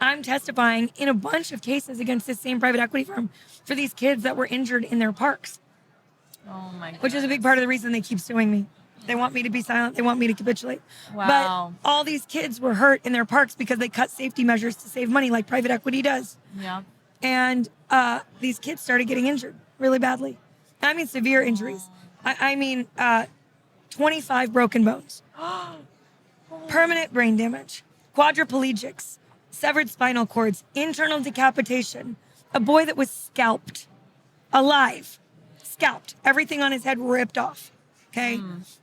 I'm testifying in a bunch of cases against this same private equity firm for these kids that were injured in their parks. Oh my God. Which is a big part of the reason they keep suing me. They want me to be silent. They want me to capitulate. Wow. But all these kids were hurt in their parks because they cut safety measures to save money like private equity does. Yeah. And these kids started getting injured really badly. I mean, severe injuries. I mean, 25 broken bones, permanent brain damage, quadriplegics, severed spinal cords, internal decapitation, a boy that was scalped, alive, scalped, everything on his head ripped off. Okay.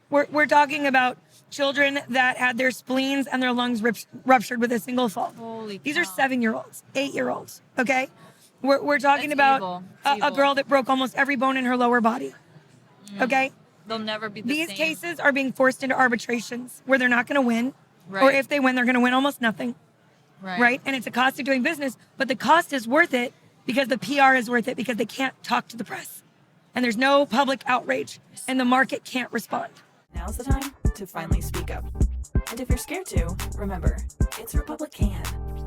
We're talking about children that had their spleens and their lungs ruptured with a single fall. Holy These cow. are 7-year-olds, 8-year-olds. Okay. We're talking about evil. a girl that broke almost every bone in her lower body. Okay. They'll never be the These same. cases are being forced into arbitrations where they're not going to win. Right. Or if they win, they're going to win almost nothing. Right. And it's a cost of doing business, but the cost is worth it because the PR is worth it because they can't talk to the press. And there's no public outrage and the market can't respond. Now's the time to finally speak up. And if you're scared to, remember, it's Republican,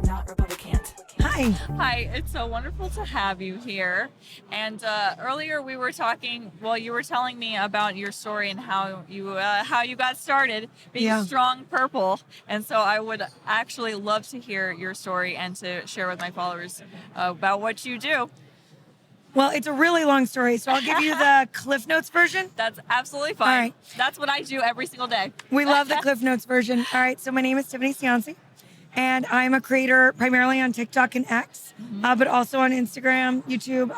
not Republicant. Hi. Hi, it's so wonderful to have you here. And earlier we were talking, well, you were telling me about your story and how you got started being strong purple. And so I would actually love to hear your story and to share with my followers about what you do. Well, it's a really long story, so I'll give you the Cliff Notes version. That's absolutely fine. All right. That's what I do every single day. We love the Cliff Notes version. All right, so my name is Tiffany Cianci, and I'm a creator primarily on TikTok and X, but also on Instagram, YouTube.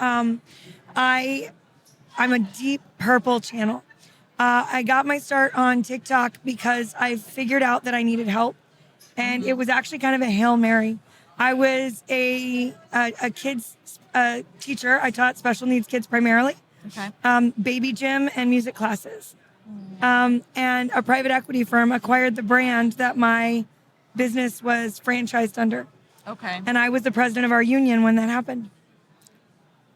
I'm a deep purple channel. I got my start on TikTok because I figured out that I needed help, and it was actually kind of a Hail Mary. I was a kids teacher. I taught special needs kids primarily. Okay. Baby gym and music classes. And a private equity firm acquired the brand that my business was franchised under. Okay. And I was the president of our union when that happened.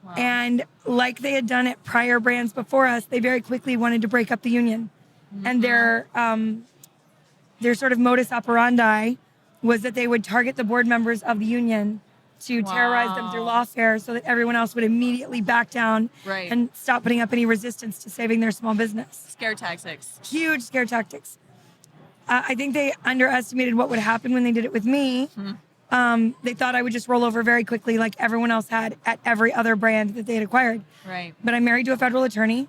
Wow. And like they had done at prior brands before us, they very quickly wanted to break up the union. And their sort of modus operandi was that they would target the board members of the union to terrorize them through lawfare so that everyone else would immediately back down and stop putting up any resistance to saving their small business. Scare tactics. Huge scare tactics. I think they underestimated what would happen when they did it with me. They thought I would just roll over very quickly like everyone else had at every other brand that they had acquired. Right. But I'm married to a federal attorney,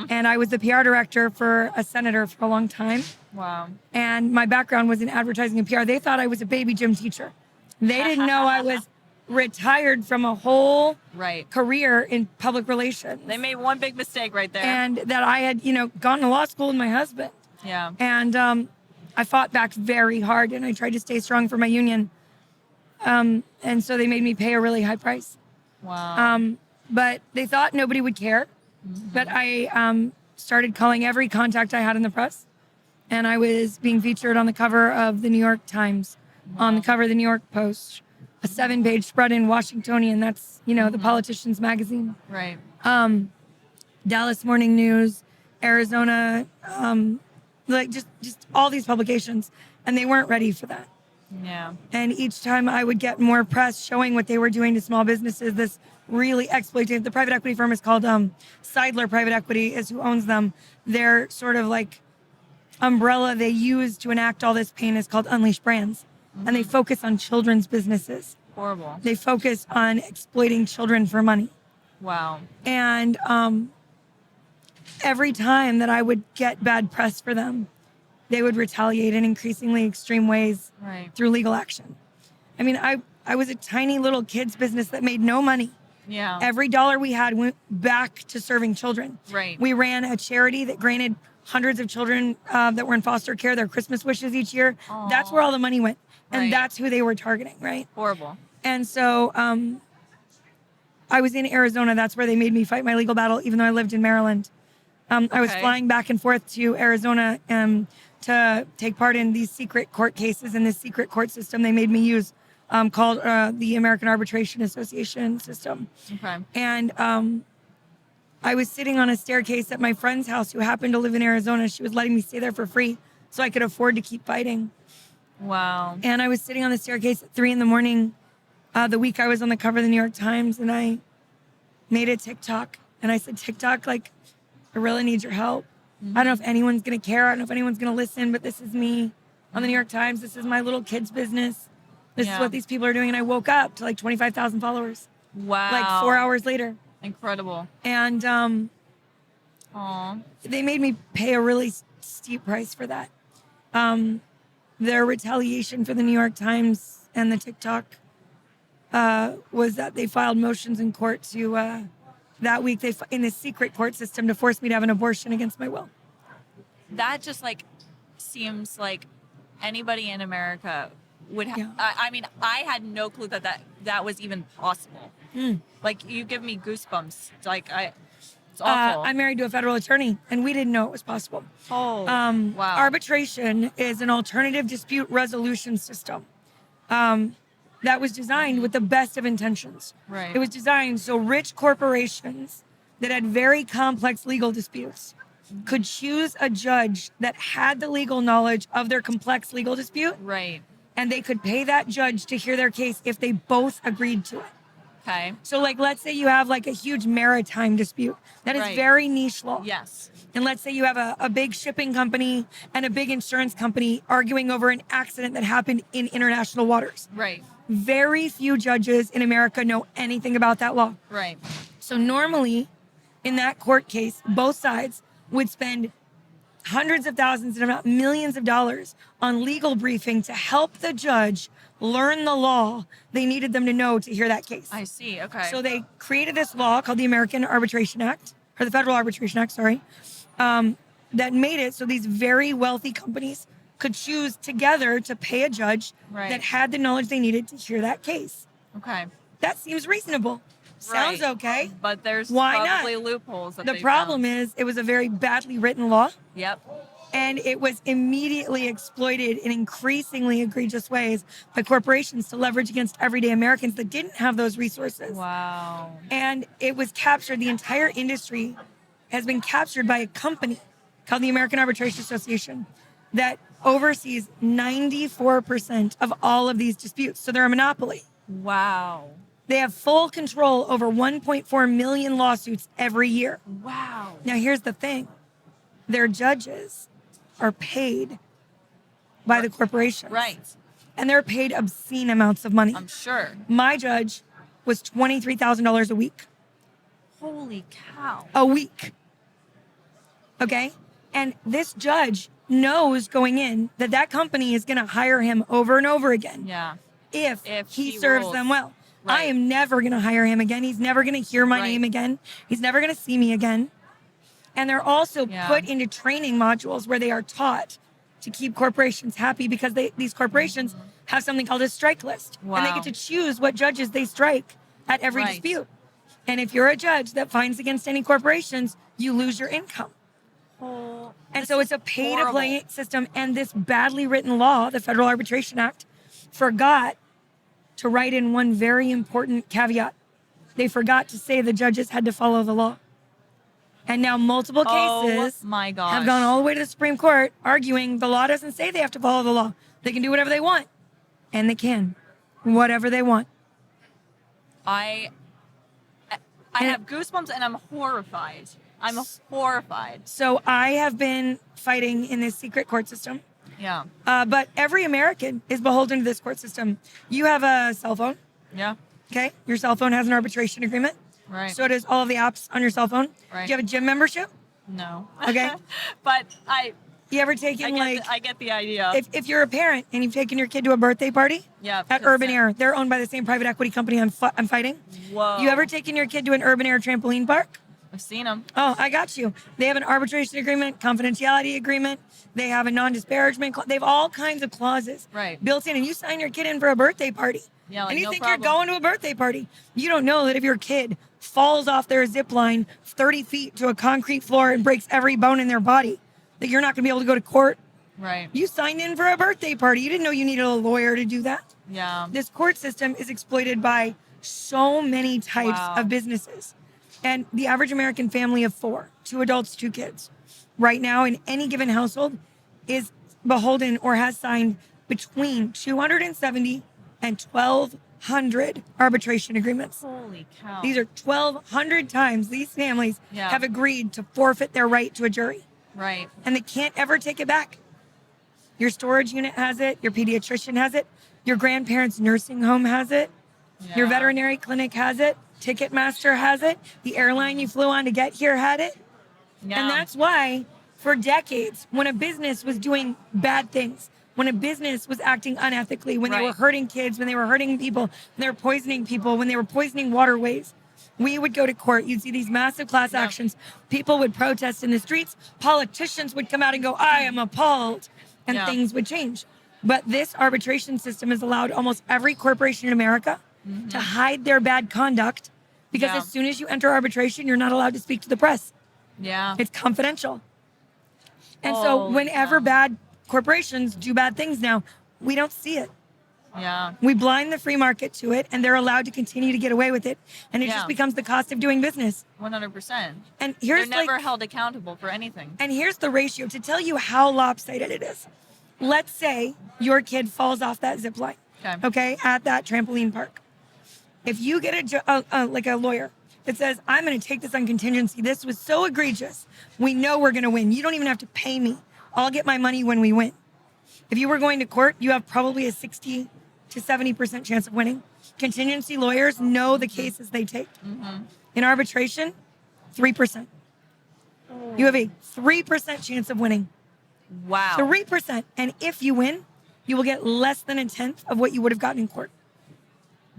and I was the PR director for a senator for a long time. Wow. And my background was in advertising and PR. They thought I was a baby gym teacher. They didn't know I was retired from a whole career in public relations. They made one big mistake right there. And that I had, gone to law school with my husband. Yeah. And I fought back very hard and I tried to stay strong for my union. And so they made me pay a really high price. Wow. But they thought nobody would care. But I started calling every contact I had in the press. And I was being featured on the cover of the New York Times, on the cover of the New York Post, a 7-page spread in Washingtonian. That's, the Politician's magazine. Right. Dallas Morning News, Arizona, just all these publications. And they weren't ready for that. Yeah. And each time I would get more press showing what they were doing to small businesses, this really exploitative, the private equity firm is called Seidler Private Equity is who owns them. Their sort of like umbrella they use to enact all this pain is called Unleash Brands. And they focus on children's businesses. Horrible. They focus on exploiting children for money. Wow. And every time that I would get bad press for them, they would retaliate in increasingly extreme ways through legal action. I mean, I was a tiny little kids business that made no money. Yeah. Every dollar we had went back to serving children. Right. We ran a charity that granted hundreds of children that were in foster care their Christmas wishes each year. Aww. That's where all the money went. And Right. that's who they were targeting, right? Horrible. And so I was in Arizona. That's where they made me fight my legal battle, even though I lived in Maryland. I was flying back and forth to Arizona to take part in these secret court cases in this secret court system they made me use called the American Arbitration Association system. Okay. And I was sitting on a staircase at my friend's house who happened to live in Arizona. She was letting me stay there for free so I could afford to keep fighting. Wow. And I was sitting on the staircase at 3 a.m. the week I was on the cover of the New York Times, and I made a TikTok, and I said, TikTok, like, I really need your help. I don't know if anyone's going to care. I don't know if anyone's going to listen, but this is me on the New York Times. This is my little kid's business. This is what these people are doing. And I woke up to like 25,000 followers. Wow. Like 4 hours later. Incredible. And they made me pay a really steep price for that. Their retaliation for the New York Times and the TikTok was that they filed motions in court to, that week, in a secret court system to force me to have an abortion against my will. That just like seems like anybody in America would have. I mean, I had no clue that was even possible. Like, you give me goosebumps. It's like, it's awful. I'm married to a federal attorney, and we didn't know it was possible. Oh, wow. Arbitration is an alternative dispute resolution system that was designed with the best of intentions. Right. It was designed so rich corporations that had very complex legal disputes could choose a judge that had the legal knowledge of their complex legal dispute. Right. And they could pay that judge to hear their case if they both agreed to it. Okay. So, like, let's say you have like a huge maritime dispute. That is very niche law. Yes. And let's say you have a big shipping company and a big insurance company arguing over an accident that happened in international waters. Right. Very few judges in America know anything about that law. Right. So normally, in that court case, both sides would spend hundreds of thousands, if not millions of dollars on legal briefing to help the judge learn the law they needed them to know to hear that case. I see. Okay. So they created this law called the American Arbitration Act, or the Federal Arbitration Act, that made it so these very wealthy companies could choose together to pay a judge that had the knowledge they needed to hear that case. Okay. That seems reasonable. Sounds okay. But there's Why probably not? loopholes. The problem is it was a very badly written law. Yep. And it was immediately exploited in increasingly egregious ways by corporations to leverage against everyday Americans that didn't have those resources. Wow. And it was captured, the entire industry has been captured by a company called the American Arbitration Association that oversees 94% of all of these disputes. So they're a monopoly. Wow. They have full control over 1.4 million lawsuits every year. Wow. Now, here's the thing. Their judges are paid by the corporations. Right. And they're paid obscene amounts of money. I'm sure. My judge was $23,000 a week. Holy cow. A week. Okay? And this judge knows going in that company is going to hire him over and over again. Yeah. If he he serves rules. them well. Right. I am never going to hire him again. He's never going to hear my name again. He's never going to see me again. And they're also put into training modules where they are taught to keep corporations happy because these corporations have something called a strike list. Wow. And they get to choose what judges they strike at every dispute. And if you're a judge that finds against any corporations, you lose your income. And so it's a pay-to-play system. And this badly written law, the Federal Arbitration Act, forgot to write in one very important caveat. They forgot to say the judges had to follow the law. And now multiple cases have gone all the way to the Supreme Court arguing the law doesn't say they have to follow the law. They can do whatever they want. And they can. Whatever they want. I have goosebumps and I'm horrified. I'm horrified. So I have been fighting in this secret court system. Yeah. But every American is beholden to this court system. You have a cell phone. Yeah. Okay. Your cell phone has an arbitration agreement. Right. So does all of the apps on your cell phone. Right. Do you have a gym membership? No. Okay. But you ever taken I get the idea. If you're a parent and you've taken your kid to a birthday party at Urban Air, they're owned by the same private equity company I'm fighting. Whoa. You ever taken your kid to an Urban Air trampoline park? I've seen them. Oh, I got you. They have an arbitration agreement, confidentiality agreement. They have a non-disparagement. They have all kinds of clauses built in. And you sign your kid in for a birthday party. Yeah, and you think problem. you're going to a birthday party. You don't know that if your kid falls off their zip line 30 feet to a concrete floor and breaks every bone in their body, that you're not going to be able to go to court. Right. You signed in for a birthday party. You didn't know you needed a lawyer to do that. Yeah. This court system is exploited by so many types of businesses. And the average American family of 4, 2 adults, 2 kids, right now in any given household is beholden or has signed between $270 and 1,200 arbitration agreements. Holy cow. These are 1,200 times these families Yeah. have agreed to forfeit their right to a jury. Right. And they can't ever take it back. Your storage unit has it. Your pediatrician has it. Your grandparents' nursing home has it. Your Yeah. veterinary clinic has it. Ticketmaster has it. The airline you flew on to get here had it. Yeah. And that's why, for decades, when a business was doing bad things, when a business was acting unethically, when they were Right. hurting kids, when they were hurting people, when they were poisoning people, when they were poisoning waterways, we would go to court. You'd see these massive class Yep. actions. People would protest in the streets. Politicians would come out and go, I am appalled. And Yeah. things would change. But this arbitration system has allowed almost every corporation in America to hide their bad conduct because Yeah. as soon as you enter arbitration, you're not allowed to speak to the press. Yeah. It's confidential. And so Holy whenever cow. bad corporations do bad things now, we don't see it. Yeah. We blind the free market to it and they're allowed to continue to get away with it. And it Yeah. just becomes the cost of doing business. 100%. And They're here's never like, held accountable for anything. and here's the ratio to tell you how lopsided it is. Let's say your kid falls off that zip line, Okay. at that trampoline park. If you get a lawyer that says, I'm going to take this on contingency. This was so egregious. We know we're going to win. You don't even have to pay me. I'll get my money when we win. If you were going to court, you have probably a 60 to 70% chance of winning. Contingency lawyers know the cases they take. In arbitration, 3%. You have a 3% chance of winning. Wow. 3%. And if you win, you will get less than a tenth of what you would have gotten in court.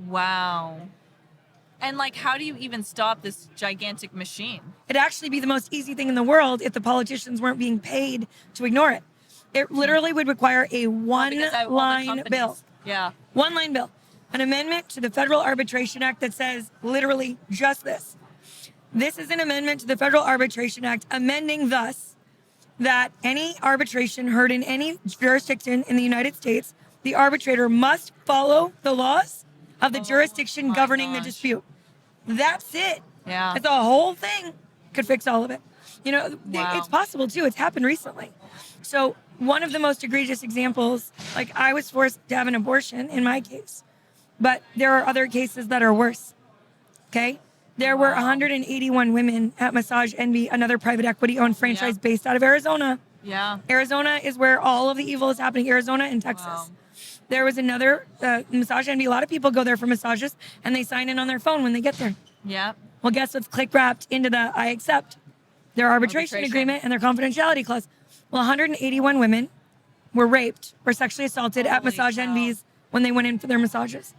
Wow. And like, how do you even stop this gigantic machine? It'd actually be the most easy thing in the world if the politicians weren't being paid to ignore it. It literally would require a Because all the one-line companies- bill. Yeah. One-line bill. An amendment to the Federal Arbitration Act that says literally just this. This is an amendment to the Federal Arbitration Act, amending thus that any arbitration heard in any jurisdiction in the United States, the arbitrator must follow the laws of the jurisdiction my governing the gosh. dispute. That's it. Yeah. It's a whole thing. Could fix all of it. You know, Wow. it's possible too. It's happened recently. So one of the most egregious examples, like I was forced to have an abortion in my case, but there are other cases that are worse. Okay. There were Wow. 181 women at Massage Envy, another private equity owned franchise Yeah. based out of Arizona. Yeah. Arizona is where all of the evil is happening. Arizona and Texas. Wow. There was another Massage Envy. A lot of people go there for massages and they sign in on their phone when they get there. Yeah. Well, guess what's click wrapped into the I accept their arbitration agreement and their confidentiality clause. Well, 181 women were raped or sexually assaulted at Holy Massage cow. Envies when they went in for their massages.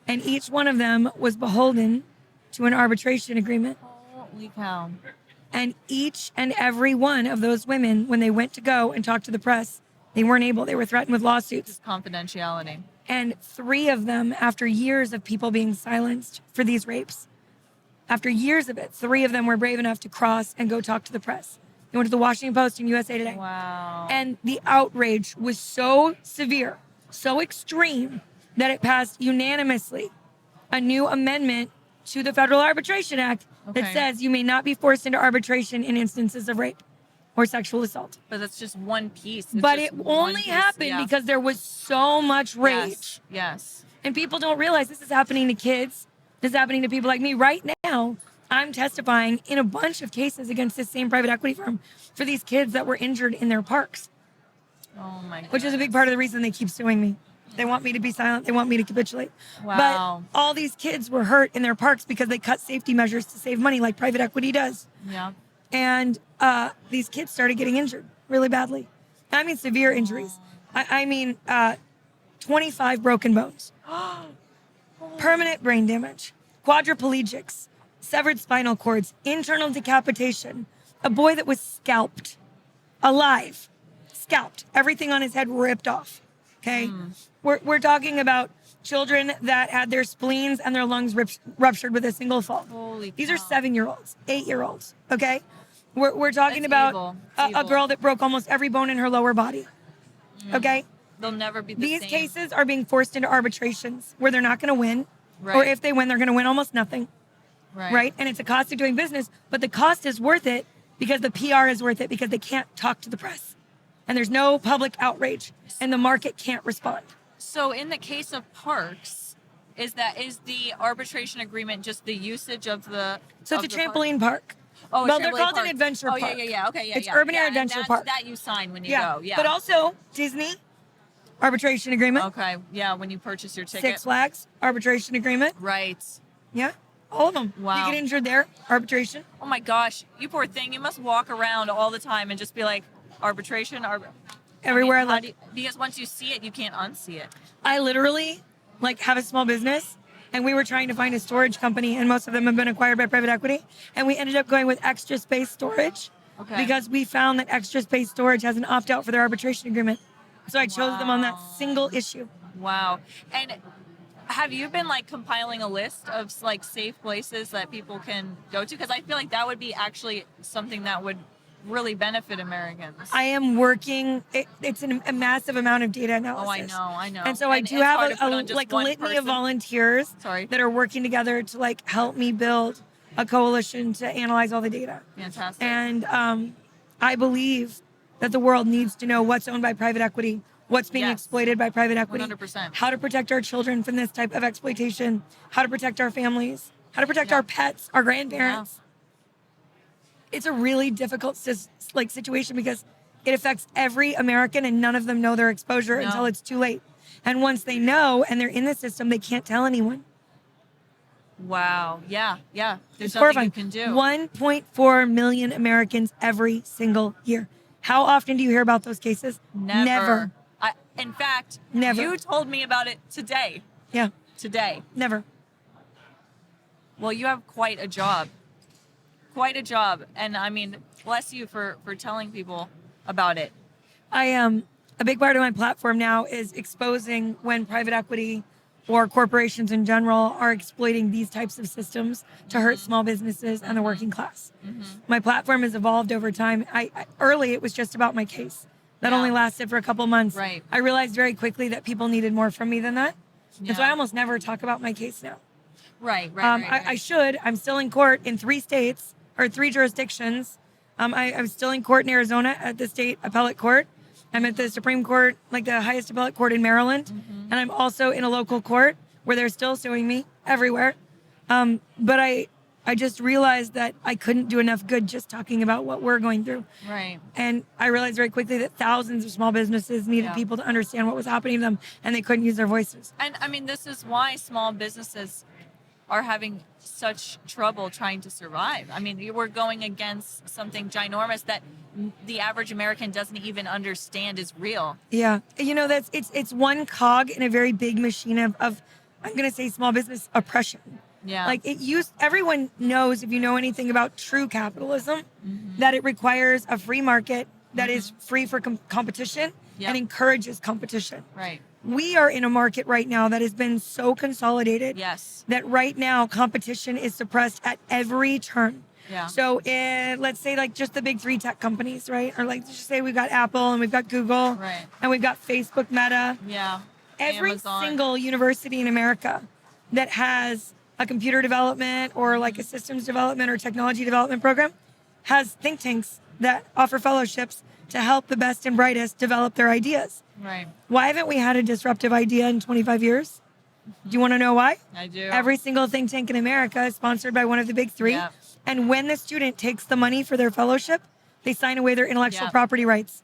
And each one of them was beholden to an arbitration agreement. Holy cow. And each and every one of those women, when they went to go and talk to the press, they weren't able. They were threatened with lawsuits. Just confidentiality. And 3 of them, after years of people being silenced for these rapes, after years of it, 3 of them were brave enough to cross and go talk to the press. They went to the Washington Post and USA Today. Wow. And the outrage was so severe, so extreme, that it passed unanimously a new amendment to the Federal Arbitration Act that Okay. says you may not be forced into arbitration in instances of rape or sexual assault. But that's just one piece. It's But just it one only piece. happened Yeah. because there was so much rage. Yes. Yes. And people don't realize this is happening to kids. This is happening to people like me. Right now, I'm testifying in a bunch of cases against this same private equity firm for these kids that were injured in their parks, Oh my god. which is a big part of the reason they keep suing me. They want me to be silent. They want me to capitulate. Wow. But all these kids were hurt in their parks because they cut safety measures to save money like private equity does. Yeah. And these kids started getting injured really badly. I mean, severe injuries. I mean, 25 broken bones, permanent brain damage, quadriplegics, severed spinal cords, internal decapitation, a boy that was scalped, alive, scalped, everything on his head ripped off. Okay. We're talking about children that had their spleens and their lungs ruptured with a single fall. Holy These are cow. 7-year-olds, 8-year-olds. Okay. We're talking That's about evil. It's a evil. girl that broke almost every bone in her lower body. Okay. They'll never be the These same. cases are being forced into arbitrations where they're not going to win. Or Right. if they win, they're going to win almost nothing. Right. And it's a cost of doing business, but the cost is worth it because the PR is worth it because they can't talk to the press. And there's no public outrage and the market can't respond. So in the case of parks, is the arbitration agreement just the usage of the? So of it's a the park? trampoline park. Oh, Well, a they're trampoline called park. an adventure park. Okay, It's urban air and adventure that's park. that you sign when you Yeah. go. Yeah. But also Disney arbitration agreement. Okay. Yeah, when you purchase your ticket. Six Flags arbitration agreement. Right. Yeah. All of them. Wow. You get injured there, arbitration. Oh my gosh, you poor thing. You must walk around all the time and just be like, arbitration, Everywhere I how look. do you- because once you see it, you can't unsee it. I literally have a small business, and we were trying to find a storage company, and most of them have been acquired by private equity, and we ended up going with Extra Space Storage because we found that Extra Space Storage has an opt-out for their arbitration agreement. So I chose them on that single issue. Wow. And have you been compiling a list of safe places that people can go to? Because I feel like that would be actually something that would really benefit Americans. I am working. It's a massive amount of data analysis. Oh, I know. And so I And do it's have hard to put on a just one litany of person. volunteers that are working together to help me build a coalition to analyze all the data. Fantastic. And I believe that the world needs to know what's owned by private equity, what's being exploited by private equity, 100%. how to protect our children from this type of exploitation, how to protect our families, how to protect our pets, our grandparents. It's a really difficult situation because it affects every American, and none of them know their exposure until it's too late. And once they know and they're in the system, they can't tell anyone. Wow. Yeah. There's It's nothing horrifying. you can do. 1.4 million Americans every single year. How often do you hear about those cases? Never. In fact, Never. you told me about it today. Yeah, Today. never. Well, you have quite a job. Quite a job. And I mean, bless you for telling people about it. I am a big part of my platform now is exposing when private equity or corporations in general are exploiting these types of systems to hurt small businesses and the working class. My platform has evolved over time. Early, it was just about my case. That only lasted for a couple months. Right. I realized very quickly that people needed more from me than that. Yeah. And so I almost never talk about my case now. Right. I should. I'm still in court in 3 states or 3 jurisdictions. I'm still in court in Arizona at the state appellate court. I'm at the Supreme Court, the highest appellate court in Maryland. And I'm also in a local court where they're still suing me everywhere. But I just realized that I couldn't do enough good just talking about what we're going through. Right. And I realized very quickly that thousands of small businesses needed people to understand what was happening to them, and they couldn't use their voices. And I mean, this is why small businesses are having such trouble trying to survive. I mean, we're going against something ginormous that the average American doesn't even understand is real. Yeah. It's one cog in a very big machine of I'm going to say small business oppression. Yeah. Everyone knows, if you know anything about true capitalism, that it requires a free market that is free for competition and encourages competition. Right. We are in a market right now that has been so consolidated Yes. that right now competition is suppressed at every turn. Yeah. So let's say just the big 3 tech companies, right? Or just say we've got Apple and we've got Google Right. and we've got Facebook, Meta. Yeah. Every Amazon. single university in America that has a computer development or a systems development or technology development program has think tanks that offer fellowships to help the best and brightest develop their ideas. Right. Why haven't we had a disruptive idea in 25 years? Do you want to know why? I do. Every single think tank in America is sponsored by one of the big 3. Yep. And when the student takes the money for their fellowship, they sign away their intellectual Yep. property rights.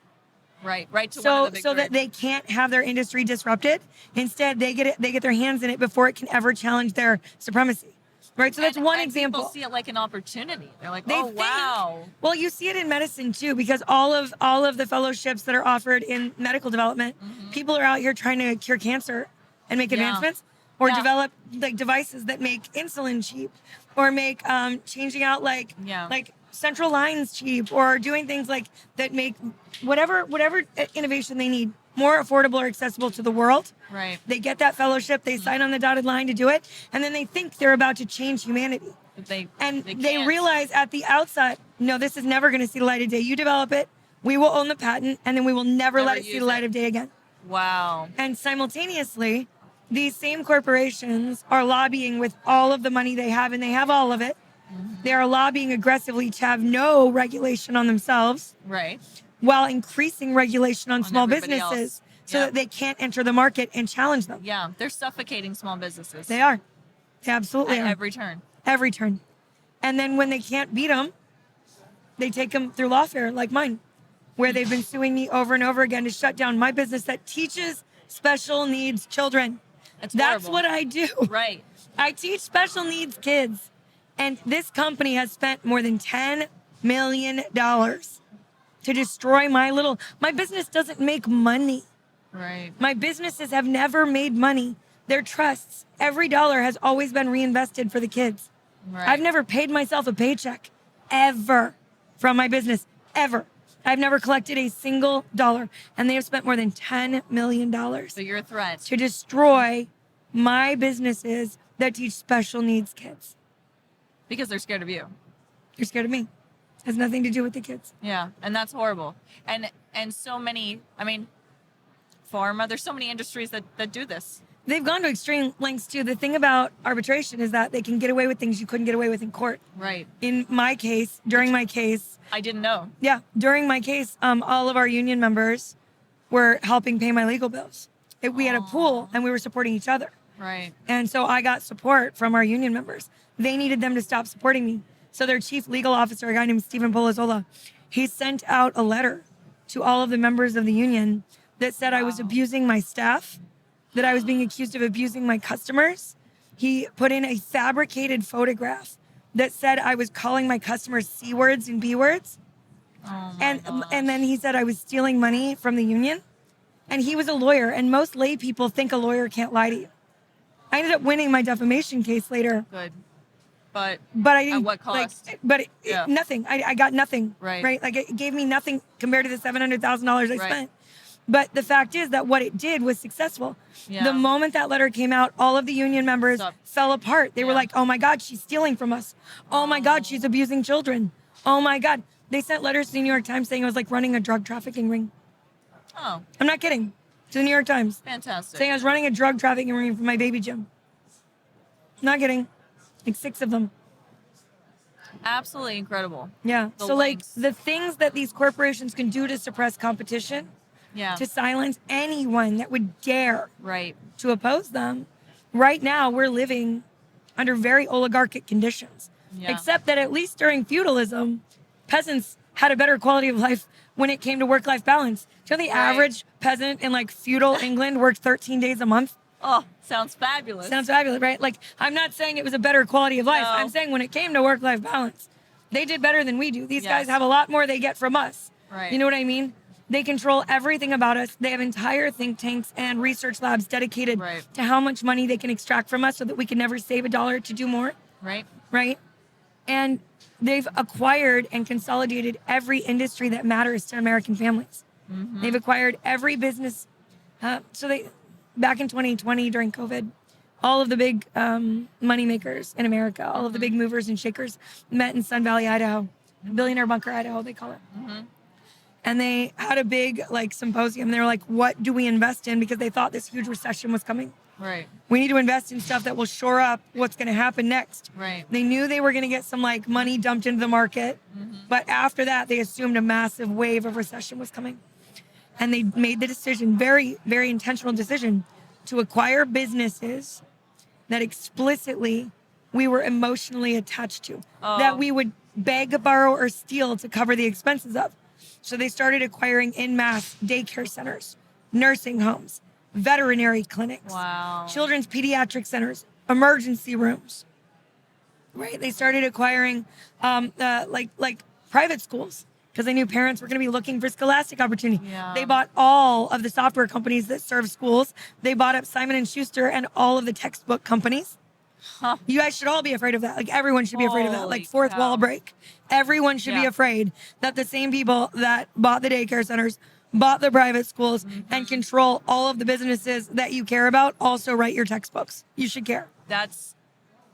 Right. Right to one So of the big that three. they can't have their industry disrupted. Instead, they get their hands in it before it can ever challenge their supremacy. Right? So that's one example. People see it like an opportunity. They're like, They oh, think- wow. Well, you see it in medicine too, because all of the fellowships that are offered in medical development, people are out here trying to cure cancer and make advancements, or develop devices that make insulin cheap, or make changing out central lines cheap, or doing things that make whatever innovation they need more affordable or accessible to the world. Right. They get that fellowship, they sign on the dotted line to do it, and then they think they're about to change humanity. But they They can't. realize at the outset, no, this is never going to see the light of day. You develop it, we will own the patent, and then we will never let it see use the light it. of day again. Wow. And simultaneously, these same corporations are lobbying with all of the money they have, and they have all of it. They are lobbying aggressively to have no regulation on themselves, Right. while increasing regulation on small everybody businesses so Yeah. that they can't enter the market and challenge them. Yeah, they're suffocating small businesses. They are. They absolutely at are. every turn. Every turn. And then when they can't beat them, they take them through lawfare like mine, where they've been suing me over and over again to shut down my business that teaches special needs children. That's That's horrible. what I do. Right. I teach special needs kids. And this company has spent more than $10 million to destroy my business doesn't make money. Right. My businesses have never made money. They're trusts. Every dollar has always been reinvested for the kids. Right. I've never paid myself a paycheck ever from my business, ever. I've never collected a single dollar, and they have spent more than $10 million So you're a threat. to destroy my businesses that teach special needs kids. Because they're scared of you. They're scared of me. It has nothing to do with the kids. Yeah, and that's horrible. And so many, I mean, pharma, there's so many industries that do this. They've gone to extreme lengths too. The thing about arbitration is that they can get away with things you couldn't get away with in court. Right. In my case, during my case, I didn't know. yeah, during my case, all of our union members were helping pay my legal bills. We had a pool and we were supporting each other. Right. And so I got support from our union members. They needed them to stop supporting me. So their chief legal officer, a guy named Stephen Polazola, he sent out a letter to all of the members of the union that said I was abusing my staff, that I was being accused of abusing my customers. He put in a fabricated photograph that said I was calling my customers C words and B words. Oh my And then he said I was stealing money from the union. And he was a lawyer, and most lay people think a lawyer can't lie to you. I ended up winning my defamation case later. Good. But But I didn't. at what cost? Yeah. Nothing. I got nothing. Right. Like it gave me nothing compared to the $700,000 I Right. spent. But the fact is that what it did was successful. Yeah. The moment that letter came out, all of the union members Stop. fell apart. They were Yeah. like, "Oh my God, she's stealing from us. Oh my God, she's abusing children. Oh my God." They sent letters to the New York Times saying I was like running a drug trafficking ring. oh, I'm not kidding. To the New York Times fantastic. saying I was running a drug trafficking ring for my baby gym. Not kidding. Like 6 of them. Absolutely incredible. Yeah. The So like lengths. the things that these corporations can do to suppress competition, Yeah. to silence anyone that would dare Right. to oppose them. Right now, we're living under very oligarchic conditions. Yeah. Except that at least during feudalism, peasants had a better quality of life when it came to work-life balance. Do you know the Right. average peasant in like feudal England worked 13 days a month? Oh, sounds fabulous. Sounds fabulous, right? Like, I'm not saying it was a better quality of life. No. I'm saying when it came to work-life balance, they did better than we do. These guys Yes. have a lot more they get from us. Right. You know what I mean? They control everything about us. They have entire think tanks and research labs dedicated Right. to how much money they can extract from us so that we can never save a dollar to do more, Right. right? And they've acquired and consolidated every industry that matters to American families. Mm-hmm. They've acquired every business. Back in 2020 during COVID, all of the big money makers in America, all of the big movers and shakers met in Sun Valley, Idaho, Billionaire Bunker, Idaho, they call it. Mm-hmm. And they had a big symposium. They were like, what do we invest in? Because they thought this huge recession was coming. Right. We need to invest in stuff that will shore up what's going to happen next. Right. They knew they were going to get some money dumped into the market. But after that, they assumed a massive wave of recession was coming. And they made the decision, very, very intentional decision, to acquire businesses that explicitly we were emotionally attached to, that we would beg, borrow, or steal to cover the expenses of. So they started acquiring en masse daycare centers, nursing homes, veterinary clinics, Wow. children's pediatric centers, emergency rooms. Right? They started acquiring private schools because they knew parents were going to be looking for scholastic opportunity. Yeah. They bought all of the software companies that serve schools. They bought up Simon and Schuster and all of the textbook companies. Huh. You guys should all be afraid of that. Everyone should be afraid of that. Holy Fourth cow. wall break. Everyone should be Yeah. afraid that the same people that bought the daycare centers, bought the private schools, and control all of the businesses that you care about also write your textbooks. You should care. That's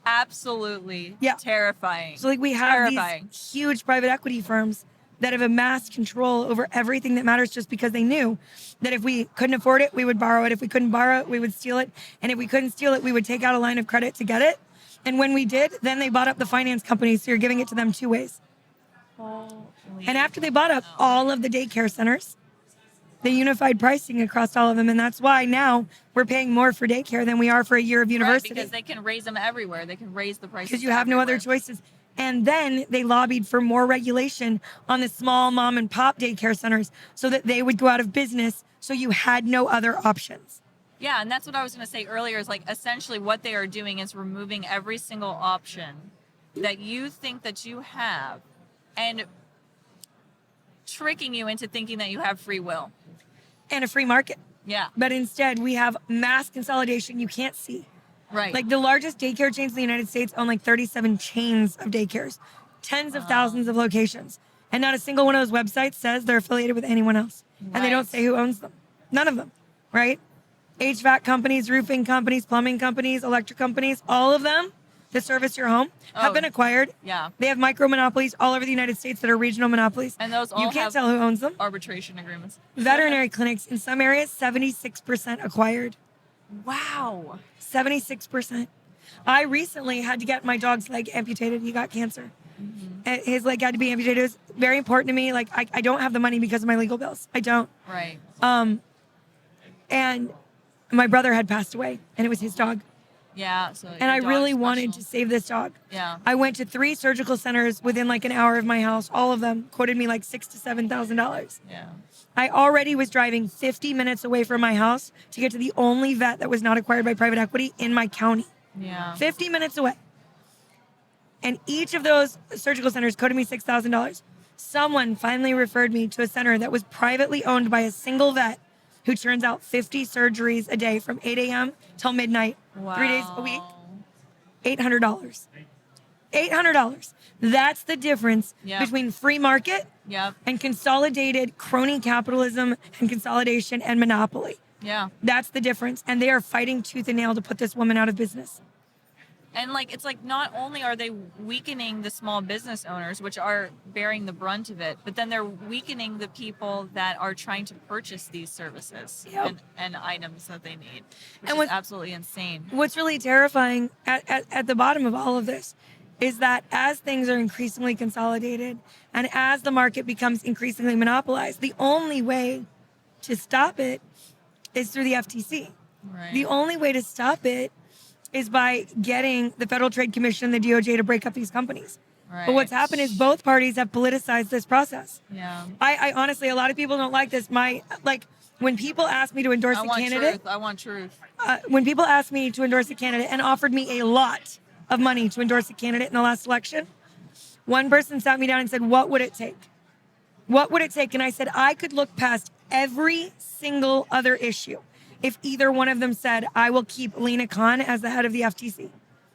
absolutely Yeah. terrifying. So we have Terrifying. these huge private equity firms that have amassed control over everything that matters just because they knew that if we couldn't afford it, we would borrow it. If we couldn't borrow it, we would steal it. And if we couldn't steal it, we would take out a line of credit to get it. And when we did, then they bought up the finance companies. So you're giving it to them 2 ways. Holy And after they bought up all of the daycare centers, They unified pricing across all of them. And that's why now we're paying more for daycare than we are for a year of university. Right, because they can raise them everywhere. They can raise the prices. Because you have no other choices. And then they lobbied for more regulation on the small mom and pop daycare centers so that they would go out of business. So you had no other options. Yeah, and that's what I was going to say earlier is like essentially what they are doing is removing every single option that you think that you have and tricking you into thinking that you have free will. And a free market. Yeah. But instead, we have mass consolidation you can't see. Right. Like the largest daycare chains in the United States own like 37 chains of daycares, tens of thousands of locations. And not a single one of those websites says they're affiliated with anyone else. Right. And they don't say who owns them. None of them, right? HVAC companies, roofing companies, plumbing companies, electric companies, all of them that service your home have been acquired. Yeah. They have micro monopolies all over the United States that are regional monopolies. And those all you can't have tell who owns them. arbitration agreements. Veterinary clinics in some areas, 76% acquired. Wow. 76%. I recently had to get my dog's leg amputated. He got cancer. And his leg had to be amputated. It was very important to me. Like, I don't have the money because of my legal bills. I don't. Right. And my brother had passed away, and it was his dog. Yeah. So And I really wanted to save this dog. Yeah. I went to 3 surgical centers within like an hour of my house. All of them quoted me like $6,000 to $7,000. Yeah. I already was driving 50 minutes away from my house to get to the only vet that was not acquired by private equity in my county. Yeah. 50 minutes away. And each of those surgical centers quoted me $6,000. Someone finally referred me to a center that was privately owned by a single vet who churns out 50 surgeries a day from 8 a.m. till midnight, Wow. 3 days a week. $800. $800. That's the difference Yep. between free market Yep. and consolidated crony capitalism and consolidation and monopoly. Yeah. That's the difference. And they are fighting tooth and nail to put this woman out of business. And like it's like not only are they weakening the small business owners, which are bearing the brunt of it, but then they're weakening the people that are trying to purchase these services Yep. and items that they need, which And is what- absolutely insane. What's really terrifying at the bottom of all of this is that as things are increasingly consolidated and as the market becomes increasingly monopolized, the only way to stop it is through the FTC. Right. The only way to stop it is by getting the Federal Trade Commission and the DOJ to break up these companies. Right. But what's happened is both parties have politicized this process. Yeah. I honestly, a lot of people don't like this. When people ask me to endorse I a want candidate, truth. I want truth. when people asked me to endorse a candidate and offered me a lot of money to endorse a candidate in the last election, one person sat me down and said, "What would it take? What would it take?" And I said, I could look past every single other issue if either one of them said, "I will keep Lena Khan as the head of the FTC."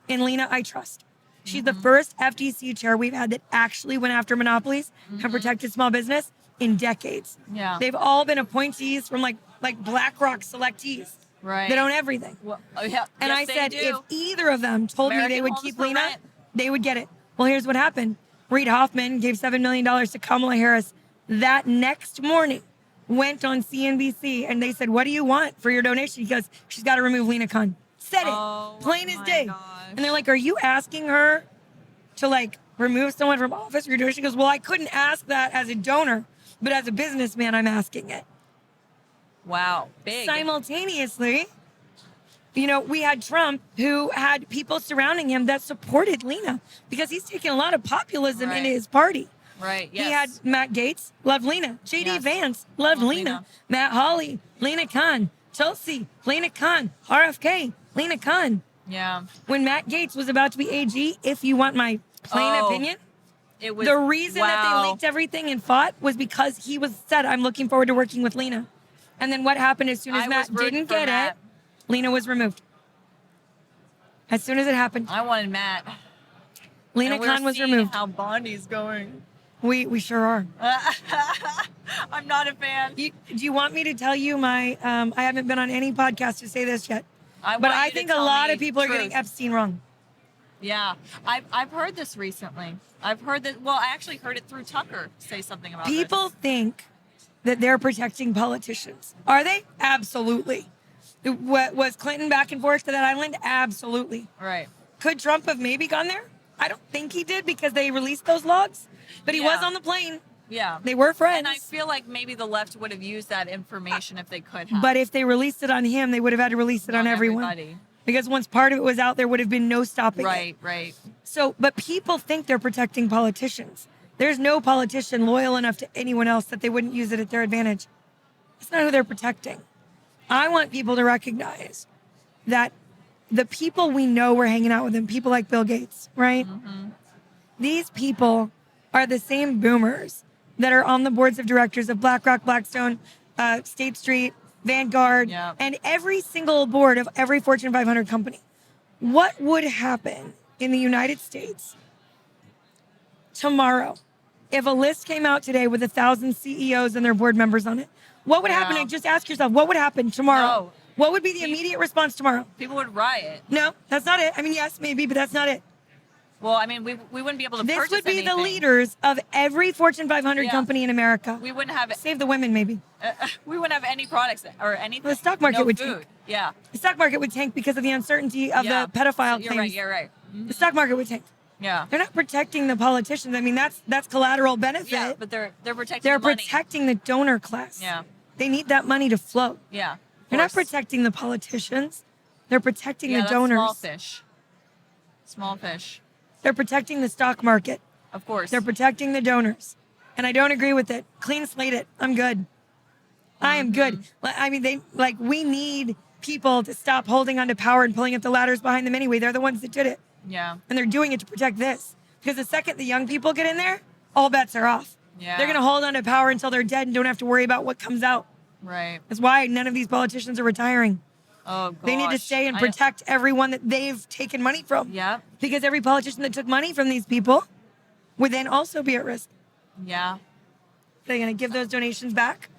In Lena, I trust. She's the first FTC chair we've had that actually went after monopolies and protected small business in decades. Yeah. They've all been appointees from like BlackRock selectees Right. that own everything. Well, oh, yeah. And Yes, I they said, do. if either of them told me they American would homes keep for Lena, rent. they would get it. Well, here's what happened. Reid Hoffman gave $7 million to Kamala Harris that next morning, went on CNBC, and they said, "What do you want for your donation?" He goes, "She's got to remove Lena Khan." Said it, Oh, plain as my day. gosh. And they're like, "Are you asking her to like remove someone from office for your donation?" She goes, "Well, I couldn't ask that as a donor, but as a businessman, I'm asking it." Wow. Big. Simultaneously, we had Trump who had people surrounding him that supported Lena because he's taken a lot of populism into Right. his party. Right. Yes. He had Matt Gaetz, loved Lena. J.D. Yes. Vance, loved Loved Lena. Lena. Matt Hawley, Lena Khan. Tulsi, Lena Khan. RFK, Lena Khan. Yeah. When Matt Gaetz was about to be AG, if you want my plain Oh, opinion, It was the reason that wow. they leaked everything and fought was because he said, "I'm looking forward to working with Lena." And then what happened as soon as I Matt was rooting didn't for get Matt. it, Lena was removed. As soon as it happened, I wanted Matt. Lena And we're Khan was seeing removed. How Bondi's going. We sure are. I'm not a fan. Do you want me to tell you my? I haven't been on any podcast to say this yet, but want I you to think a tell lot me of people are truth. getting Epstein wrong. Yeah, I've heard this recently. I've heard that. Well, I actually heard it through Tucker say something about People this. think that they're protecting politicians. Are they? Absolutely. Was Clinton back and forth to that island? Absolutely. Right. Could Trump have maybe gone there? I don't think he did because they released those logs, but he was Yeah. on the plane. Yeah. They were friends. And I feel like maybe the left would have used that information if they could have. But if they released it on him, they would have had to release it on everyone. Everybody. Because once part of it was out, there would have been no stopping it. Right. So, but people think they're protecting politicians. There's no politician loyal enough to anyone else that they wouldn't use it at their advantage. That's not who they're protecting. I want people to recognize that the people we know were hanging out with them, people like Bill Gates, right? Mm-hmm. These people are the same boomers that are on the boards of directors of BlackRock, Blackstone, State Street, Vanguard, and every single board of every Fortune 500 company. What would happen in the United States tomorrow if a list came out today with 1,000 CEOs and their board members on it? What would happen? And just ask yourself, what would happen tomorrow? No. What would be the immediate response tomorrow? People would riot. No, that's not it. I mean, yes, maybe, but that's not it. Well, I mean, we wouldn't be able to This purchase would be anything. the leaders of every Fortune 500 company in America. We wouldn't have Save the women, maybe. we wouldn't have any products or anything. The stock market no would food. tank. Yeah. The stock market would tank because of the uncertainty of the pedophile You're claims. right. You're right. Mm-hmm. The stock market would tank. Yeah. They're not protecting the politicians. I mean, that's collateral benefit. Yeah, but they're protecting. They're the money. protecting the donor class. Yeah. They need that money to flow. Yeah. They're not protecting the politicians. They're protecting the that's donors. Small fish. Small fish. They're protecting the stock market. Of course. They're protecting the donors. And I don't agree with it. Clean slate it. I'm good. I am good. I mean, we need people to stop holding onto power and pulling up the ladders behind them anyway. They're the ones that did it. Yeah. And they're doing it to protect this. Because the second the young people get in there, all bets are off. Yeah. They're going to hold on to power until they're dead and don't have to worry about what comes out. Right. That's why none of these politicians are retiring. Oh, gosh. They need to stay and protect everyone that they've taken money from. Yeah. Because every politician that took money from these people would then also be at risk. Yeah. They're going to give those donations back?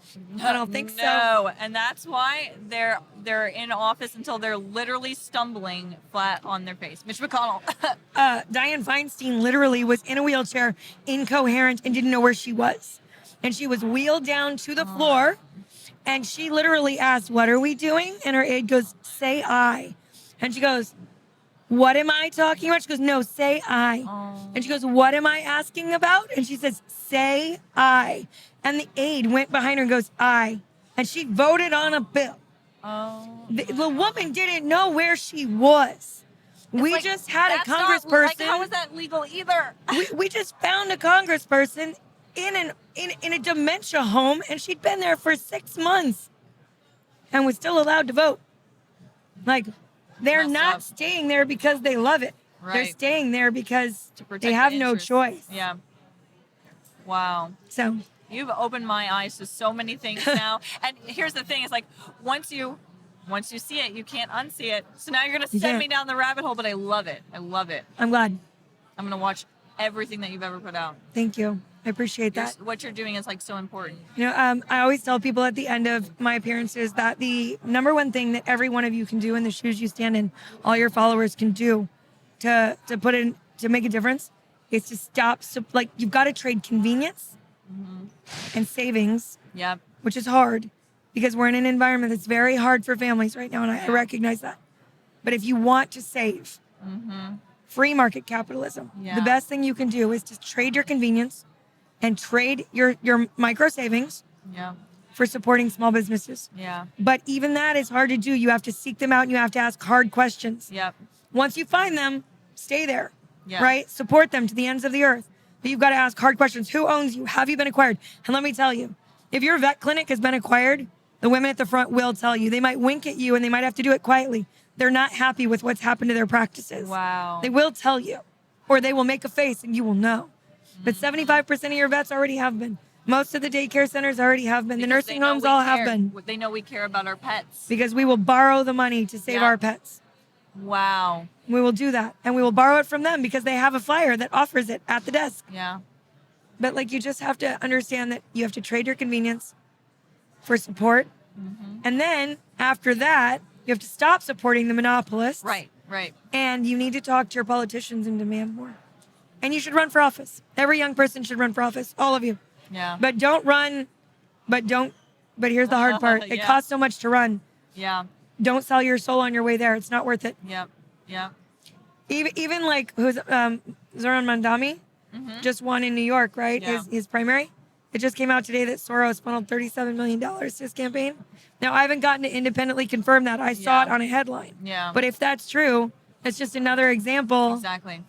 I don't think so. No, and that's why they're in office until they're literally stumbling flat on their face. Mitch McConnell. Dianne Feinstein literally was in a wheelchair, incoherent, and didn't know where she was. And she was wheeled down to the floor, and she literally asked, "What are we doing?" And her aide goes, "Say I." And she goes, "What am I talking about?" She goes, "No, say I." And she goes, "What am I asking about?" And she says, "Say I." And the aide went behind her and goes, "I." And she voted on a bill. The woman didn't know where she was. We just had a congressperson. How is that legal either? we just found a congressperson in a dementia home, and she'd been there for 6 months and was still allowed to vote. Like, they're not staying there because they love it. Right. They're staying there because protect they have the no interests. choice. Yeah. Wow. So You've opened my eyes to so many things now. And here's the thing: it's like once you see it, you can't unsee it. So now you're gonna send me down the rabbit hole, but I love it. I love it. I'm glad. I'm gonna watch everything that you've ever put out. Thank you. I appreciate that. What you're doing is like so important. You know, I always tell people at the end of my appearances that the number one thing that every one of you can do in the shoes you stand in, all your followers can do to put in, to make a difference, is to stop. So, like, you've got to trade convenience and savings, which is hard because we're in an environment that's very hard for families right now, and I recognize that. But if you want to save, free market capitalism, the best thing you can do is to trade your convenience and trade your micro savings for supporting small businesses. But even that is hard to do. You have to seek them out and you have to ask hard questions. Once you find them, stay there, right? Support them to the ends of the earth. But you've got to ask hard questions. Who owns you? Have you been acquired? And let me tell you, if your vet clinic has been acquired, the women at the front will tell you. They might wink at you and they might have to do it quietly. They're not happy with what's happened to their practices. Wow. They will tell you, or they will make a face and you will know. But 75% of your vets already have been. Most of the daycare centers already have been. The nursing homes all have been. They know we care about our pets. Because we will borrow the money to save our pets. Wow. We will do that. And we will borrow it from them because they have a flyer that offers it at the desk. Yeah. But like, you just have to understand that you have to trade your convenience for support. And then after that, you have to stop supporting the monopolists. Right. And you need to talk to your politicians and demand more. And you should run for office. Every young person should run for office. All of you. Yeah. But don't run. But here's the hard part. It costs so much to run. Yeah. Don't sell your soul on your way there. It's not worth it. Yep. Even like Zoran Mandami just won in New York, right? Yeah. His primary. It just came out today that Soros funneled $37 million to his campaign. Now, I haven't gotten to independently confirm that. I saw it on a headline. Yeah. But if that's true, it's just another example Exactly.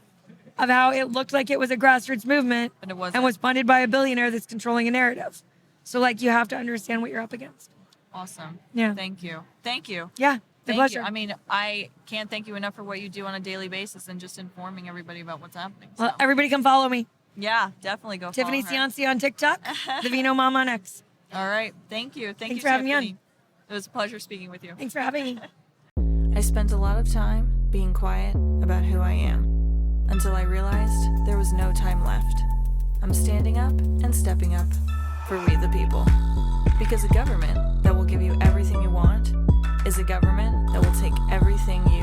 of how it looked like it was a grassroots movement But it wasn't. and was funded by a billionaire that's controlling a narrative. So, like, you have to understand what you're up against. Awesome. Yeah. Thank you. Thank you. Yeah, my Thank pleasure. you. I mean, I can't thank you enough for what you do on a daily basis and just informing everybody about what's happening. So. Well, everybody come follow me. Yeah, definitely go Tiffany follow her. Cianci on TikTok, the Vino Mom on X. All right. Thank you. Thank Thanks you, for having me on. Tiffany. It was a pleasure speaking with you. Thanks for having me. I spent a lot of time being quiet about who I am until I realized there was no time left. I'm standing up and stepping up for we the people. Because a government that will give you everything you want is a government that will take everything you